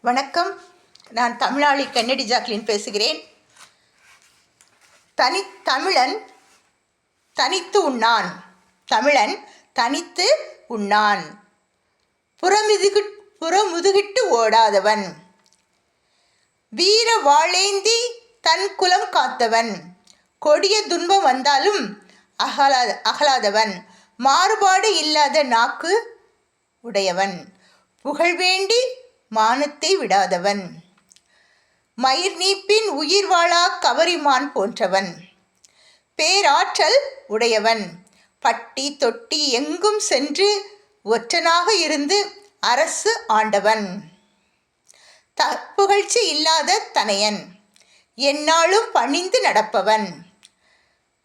வணக்கம். நான் தமிழாளி Kennedy Jacqueline பேசுகிறேன். தமிழன் தனித்து உண்ணான். தமிழன் தனித்து உண்ணான். புறமுதுகிட்டு ஓடாதவன். வீர வாளேந்தி தன் குலம் காத்தவன். கொடிய துன்பம் வந்தாலும் அகலாதவன். மாறுபாடு இல்லாத நாக்கு உடையவன். புகழ்வேண்டி மானத்தை விடாதவன். மயிர் நீப்பின் உயிர் வாழா கவரிமான் போன்றவன். பேராற்றல் உடையவன். பட்டி தொட்டி எங்கும் சென்று ஒற்றனாக இருந்து அரசு ஆண்டவன். புகழ்ச்சி இல்லாத தனையன். எந்நாளும் பணிந்து நடப்பவன்.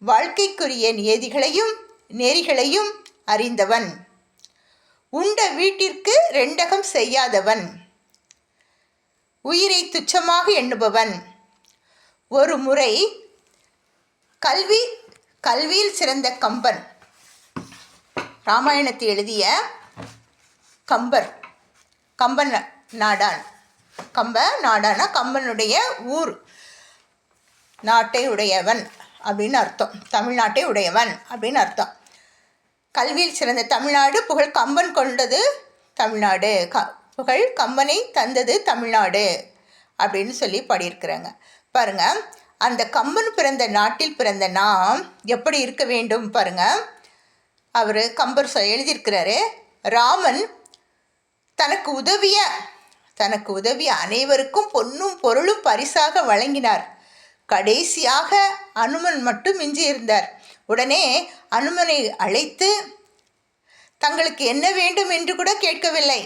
வாழ்க்கைக்குரிய நியதிகளையும் நெறிகளையும் அறிந்தவன். உண்ட வீட்டிற்கு ரெண்டகம் செய்யாதவன். உயிரை துச்சமாக எண்ணுபவன். ஒரு முறை கல்வியில் சிறந்த கம்பன், ராமாயணத்தை எழுதிய கம்பன் நாடான். கம்பனுடைய ஊர் நாட்டை உடையவன் அப்படின்னு அர்த்தம். தமிழ்நாட்டை உடையவன் அப்படின்னு அர்த்தம். கல்வியில் சிறந்த தமிழ்நாடு, புகழ் கம்பன் கொண்டது தமிழ்நாடு, புகழ் கம்பனை தந்தது தமிழ்நாடு அப்படின்னு சொல்லி பாடியிருக்கிறாங்க. பாருங்க, அந்த கம்பன் பிறந்த நாட்டில் பிறந்த நாம் எப்படி இருக்க வேண்டும் பாருங்க. அவர் கம்பர் எழுதியிருக்கிறாரு, ராமன் தனக்கு உதவிய அனைவருக்கும் பொன்னும் பொருளும் பரிசாக வழங்கினார். கடைசியாக அனுமன் மட்டும் மிஞ்சி இருந்தார். உடனே அனுமனை அழைத்து தங்களுக்கு என்ன வேண்டும் என்று கூட கேட்கவில்லை.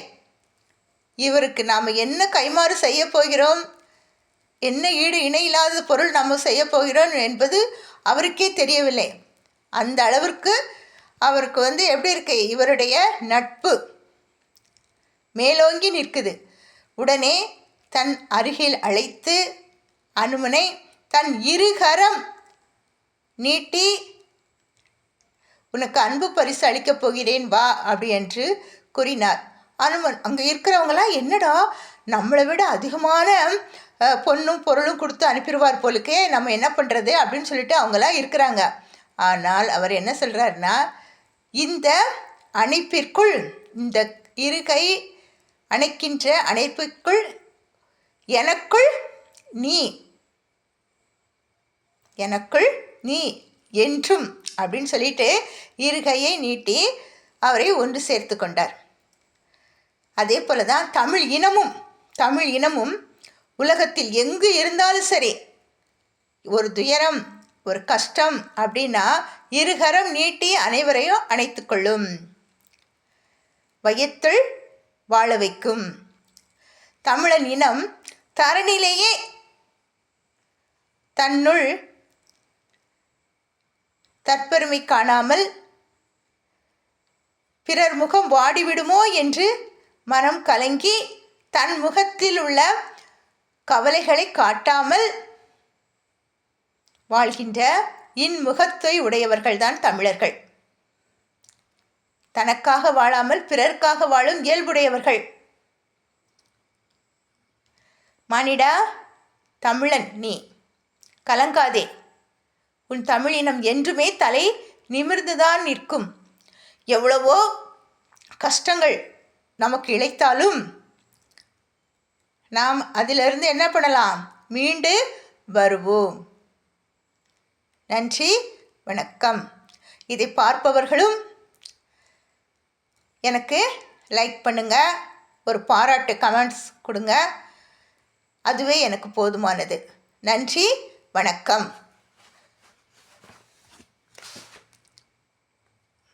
இவருக்கு நாம் என்ன கைமாறு செய்ய போகிறோம், என்ன ஈடு இணையில்லாத பொருள் நாம் செய்ய போகிறோம் என்பது அவருக்கே தெரியவில்லை. அந்த அளவிற்கு அவருக்கு எப்படி இருக்கு, இவருடைய நட்பு மேலோங்கி நிற்குது. உடனே தன் அருகில் அழைத்து அனுமனை தன் இருகரம் நீட்டி உனக்கு அன்பு பரிசு அளிக்கப் போகிறேன் வா அப்படி என்று கூறினார். அனுமன் அங்கே இருக்கிறவங்களாம் என்னடா நம்மளை விட அதிகமான பொண்ணும் பொருளும் கொடுத்து அனுப்பிடுவார் போலுக்கே, நம்ம என்ன பண்ணுறது அப்படின்னு சொல்லிட்டு அவங்களாம் இருக்கிறாங்க. ஆனால் அவர் என்ன சொல்கிறாருன்னா, இந்த அணைப்பிற்குள், இந்த இரு கை அணைக்கின்ற அணைப்பிற்குள் எனக்குள் நீ என்றும் அப்படின்னு சொல்லிட்டு இரு கையை நீட்டி அவரை ஒன்று சேர்த்து கொண்டார். அதே போல தான் தமிழ் இனமும் உலகத்தில் எங்கு இருந்தாலும் சரி, ஒரு துயரம் ஒரு கஷ்டம் அப்படின்னா இருகரம் நீட்டி அனைவரையும் அணைத்து கொள்ளும், வையத்துள் வாழ வைக்கும். தமிழன் இனம் தரணிலேயே தன்னுள் தற்பெருமை காணாமல் பிறர் முகம் வாடிவிடுமோ என்று மனம் கலங்கி தன் முகத்தில் உள்ள கவலைகளை காட்டாமல் வாழ்கின்ற இன்முகத்தை உடையவர்கள்தான் தமிழர்கள். தனக்காக வாழாமல் பிறர்க்காக வாழும் இயல்புடையவர்கள். மானிடா, தமிழன் நீ கலங்காதே, உன் தமிழினம் என்றுமே தலை நிமிர்ந்துதான் நிற்கும். எவ்வளவோ கஷ்டங்கள் நமக்கு இழைத்தாலும் நாம் அதிலிருந்து என்ன பண்ணலாம், மீண்டு வருவோம். நன்றி, வணக்கம். இதை பார்ப்பவர்களும் எனக்கு லைக் பண்ணுங்க, ஒரு பாராட்டு கமெண்ட்ஸ் கொடுங்க, அதுவே எனக்கு போதுமானது. நன்றி, வணக்கம்.